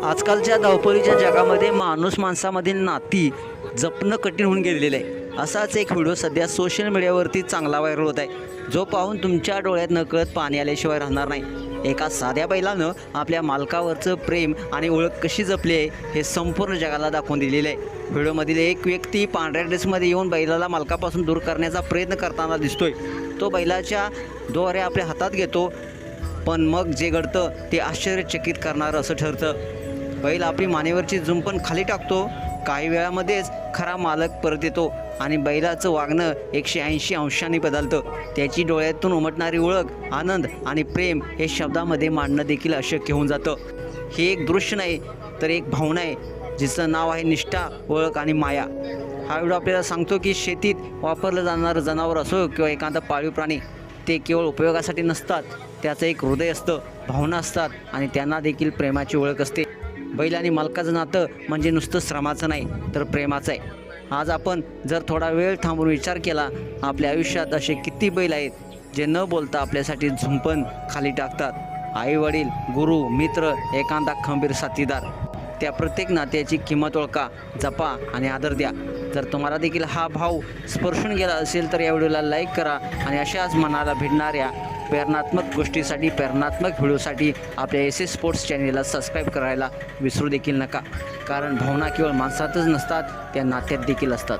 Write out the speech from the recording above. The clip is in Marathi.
आजकालच्या धावपळीच्या जगामध्ये माणूस माणसामधील नाती जपणं कठीण होऊन गेलेलं आहे. असाच एक व्हिडिओ सध्या सोशल मीडियावरती चांगला व्हायरल होत आहे, जो पाहून तुमच्या डोळ्यात नकळत पाणी आल्याशिवाय राहणार नाही. एका साध्या बैलानं आपल्या मालकावरचं प्रेम आणि ओळख कशी जपली आहे हे संपूर्ण जगाला दाखवून दिलेलं आहे. व्हिडिओमधील एक व्यक्ती पांढऱ्या ड्रेसमध्ये येऊन बैलाला मालकापासून दूर करण्याचा प्रयत्न करताना दिसतोय. तो बैलाच्या दोऱ्या आपल्या हातात घेतो, पण मग जे घडतं ते आश्चर्यचकित करणारं असं ठरतं. बैल आपली मानेवरची जुंपण खाली टाकतो. काही वेळामध्येच खरा मालक परत येतो आणि बैलाचं वागणं 180 अंशांनी बदलतं. त्याची डोळ्यातून उमटणारी ओळख, आनंद आणि प्रेम हे शब्दामध्ये मांडणं देखील अशक्य होऊन जातं. हे एक दृश्य नाही तर एक भावना आहे, जिचं नाव आहे निष्ठा, ओळख आणि माया. हा व्हिडिओ आपल्याला सांगतो की शेतीत वापरलं जाणारं जनावर असो किंवा एखादा पाळीव प्राणी, ते केवळ उपयोगासाठी नसतात. त्याचं एक हृदय असतं, भावना असतात आणि त्यांना देखील प्रेमाची ओळख असते. बैल आणि मालकाचं नातं म्हणजे नुसतं श्रमाचं नाही तर प्रेमाचं आहे. आज आपण जर थोडा वेळ थांबून विचार केला, आपल्या आयुष्यात असे किती बैल आहेत जे न बोलता आपल्यासाठी झुंपण खाली टाकतात. आई वडील, गुरु, मित्र, एखादा खंबीर साथीदार, त्या प्रत्येक नात्याची किंमत ओळखा, जपा आणि आदर द्या. जर तुम्हाला देखील हा भाव स्पर्शून गेला असेल तर या व्हिडिओला लाईक करा आणि अशाच मनाला भिडणाऱ्या प्रेरणात्मक गोष्टीसाठी, प्रेरणात्मक व्हिडिओसाठी आपल्या SS स्पोर्ट्स चॅनेलला सबस्क्राईब करायला विसरू देखील नका. कारण भावना केवळ माणसातच नसतात, त्या नात्यात देखील असतात.